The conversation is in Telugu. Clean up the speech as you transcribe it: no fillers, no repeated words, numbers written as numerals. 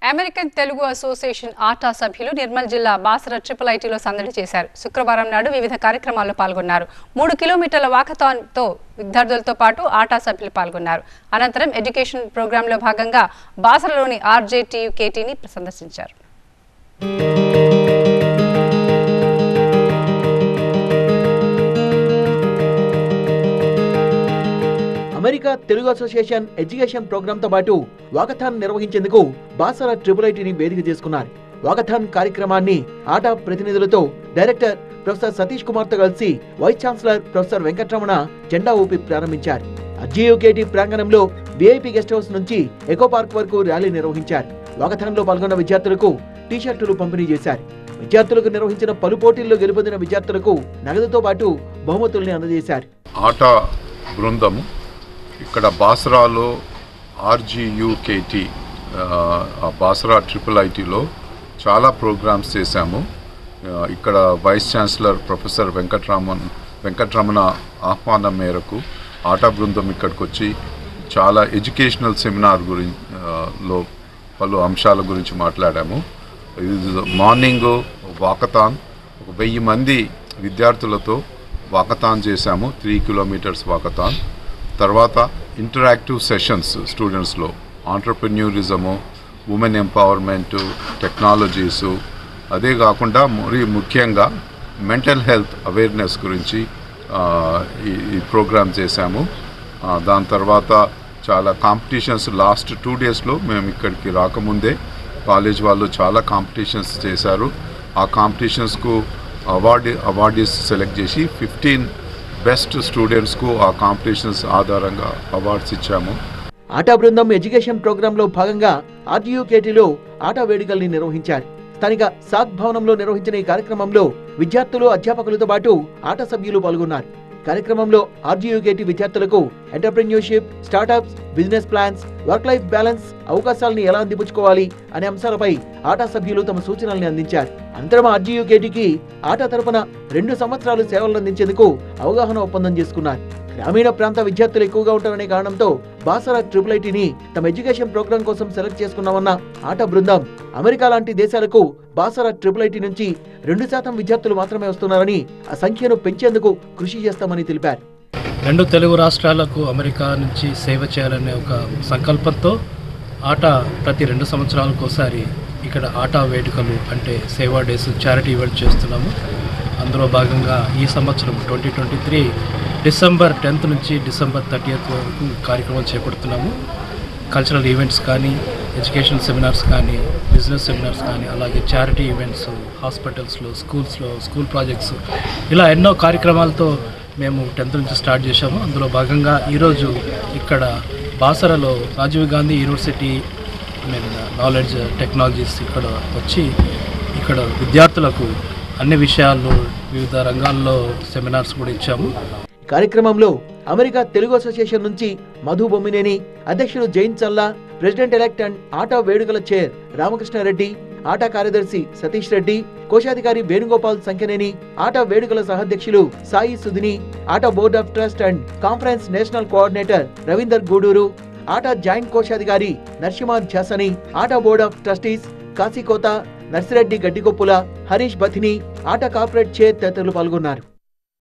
అమెరికన్ తెలుగు అసోసియేషన్ ఆటా సభ్యులు నిర్మల్ జిల్లా బాసర IIITలో సందడి చేశారు. శుక్రవారం నాడు వివిధ కార్యక్రమాల్లో పాల్గొన్నారు. 3 కిలోమీటర్ల వాకథాన్తో విద్యార్థులతో పాటు ఆటా సభ్యులు పాల్గొన్నారు. అనంతరం ఎడ్యుకేషన్ ప్రోగ్రాంలో భాగంగా బాసరలోని RJTUKTని సందర్శించారు. అమెరికా తెలుగు అసోసియేషన్ ఎడ్యుకేషన్ ప్రోగ్రాంతో పాటు వాకథాన్ నిర్వహించేందుకు బాసర IIITని వేదిక చేసుకున్నారు. వాకథాన్ కార్యక్రమాన్ని ఆటా ప్రతినిధులతో డైరెక్టర్ ప్రొఫెసర్ సతీష్ కుమార్తో కలిసి వైస్ ఛాన్సలర్ ప్రొఫెసర్ వెంకట్రమణ జెండా ఊపి ప్రారంభించారు. RJUKT ప్రాంగణంలో VIP గెస్ట్ హౌస్ నుంచి ఎకో పార్క్ వరకు ర్యాలీ నిర్వహించారు. వాకథాన్లో పాల్గొన్న విద్యార్థులకు టీ-షర్టులు పంపిణీ చేశారు. విద్యార్థులకు నిర్వహించిన పలు పోటీల్లో గెలుపొందిన విద్యార్థులకు నగదుతో పాటు బహుమతుల్ని అందజేశారు. ఆటా బృందం ఇక్కడ బాసరాలో RJUKT బాసరా IIITలో చాలా ప్రోగ్రామ్స్ చేశాము. ఇక్కడ వైస్ ఛాన్సలర్ ప్రొఫెసర్ వెంకట్రమణ ఆహ్వానం మేరకు ఆటా బృందం ఇక్కడికి వచ్చి చాలా ఎడ్యుకేషనల్ సెమినార్ లో పలు అంశాల గురించి మాట్లాడాము. మార్నింగ్ వాకథాన్ 1000 మంది విద్యార్థులతో వాకథాన్ చేశాము. 3 కిలోమీటర్స్ వాకథాన్. తర్వాత ఇంటరాక్టివ్ సెషన్స్ స్టూడెంట్స్లో ఆంటర్ప్రెన్యూరిజము, ఉమెన్ ఎంపవర్మెంటు, టెక్నాలజీసు, అదే కాకుండా మరి ముఖ్యంగా మెంటల్ హెల్త్ అవేర్నెస్ గురించి ఈ ప్రోగ్రామ్ చేశాము. దాని తర్వాత చాలా కాంపిటీషన్స్ లాస్ట్ 2 డేస్లో మేము ఇక్కడికి రాకముందే కాలేజ్ వాళ్ళు చాలా కాంపిటీషన్స్ చేశారు. ఆ కాంపిటీషన్స్కు అవార్డీస్ సెలెక్ట్ చేసి 15 బెస్ట్ స్టూడెంట్స్కు ఆ కాంపిటీషన్స్ ఆధారంగా అవార్డ్స్ ఇచ్చాము. ఆటా బృందం ఎడ్యుకేషన్ ప్రోగ్రాంలో భాగంగా RJUKTలో ఆటా వేడుకల్ని నిర్వహించారు. స్థానిక సాగ్ భవనంలో నిర్వహించిన ఈ కార్యక్రమంలో విద్యార్థులు, అధ్యాపకులతో పాటు ఆటా సభ్యులు పాల్గొన్నారు. కార్యక్రమంలో RJUKT విద్యార్థులకు entrepreneurship, startups, business plans, work life balance, అవకాశాలను ఎలా అందిపుచ్చుకోవాలి అనే అంశాలపై ఆటా సభ్యులు తమ సూచనల్ని అందించారు. అనంతరం RJUKTకి ఆటా తరపున 2 సంవత్సరాలు సేవలు అందించేందుకు అవగాహన ఒప్పందం చేసుకున్నారు. గ్రామీణ ప్రాంత విద్యార్థులు ఎక్కువగా ఉంటారనే కారణంతో బాసర IIITని తమ ఎడ్యుకేషన్ ప్రోగ్రాం కోసం సెలెక్ట్ చేసుకున్నామన్న ఆటా బృందం అమెరికా లాంటి దేశాలకు బాసర IIIT నుంచి 2% విద్యార్థులు మాత్రమే వస్తున్నారని ఆ సంఖ్యను పెంచేందుకు కృషి చేస్తామని తెలిపారు. 2 తెలుగు రాష్ట్రాలకు అమెరికా నుంచి సేవ చేయాలనే ఒక సంకల్పంతో ఆటా ప్రతి 2 సంవత్సరాలకు ఒకసారి ఇక్కడ ఆటా వేడుకలు అంటే సేవా డేస్, చారిటీ ఈవెంట్ చేస్తున్నాము. అందులో భాగంగా ఈ సంవత్సరం 2023 డిసెంబర్ 10th నుంచి డిసెంబర్ 30th వరకు కార్యక్రమాలు చేపడుతున్నాము. కల్చరల్ ఈవెంట్స్ కానీ, ఎడ్యుకేషన్ సెమినార్స్ కానీ, బిజినెస్ సెమినార్స్ కానీ, అలాగే చారిటీ ఈవెంట్స్, హాస్పిటల్స్లో, స్కూల్స్లో, స్కూల్ ప్రాజెక్ట్స్, ఇలా ఎన్నో కార్యక్రమాలతో మేము 10th నుంచి స్టార్ట్ చేశాము. అందులో భాగంగా ఈరోజు ఇక్కడ బాసరలో Rajiv Gandhi university knowledge technologies ఇక్కడ వచ్చి ఇక్కడ విద్యార్థులకు అన్ని విషయాల్లో వివిధ రంగాల్లో సెమినార్స్ కూడా ఇచ్చాము. కార్యక్రమంలో అమెరికా తెలుగు అసోసియేషన్ నుంచి మధు బొమ్మినేని, అధ్యక్షుడు జైన్ చల్లా, ప్రెసిడెంట్ ఎలెక్ట్ అండ్ ఆటా వేడుకల చైర్ రామకృష్ణారెడ్డి, ఆటా కార్యదర్శి సతీష్ రెడ్డి, కోశాధికారి వేణుగోపాల్ సంఖ్యనేని, ఆటా వేడుకల సహాధ్యక్షులు Sai Sudhini, ATA board of trust and conference national coordinator Ravinder Guduru, ATA joint కోశాధికారి Narasimha Jhasani, ATA board of trustees Kashikota, Narsireddy Gaddigoppula, Harish Bathini, ATA corporate chair తదితరులు పాల్గొన్నారు.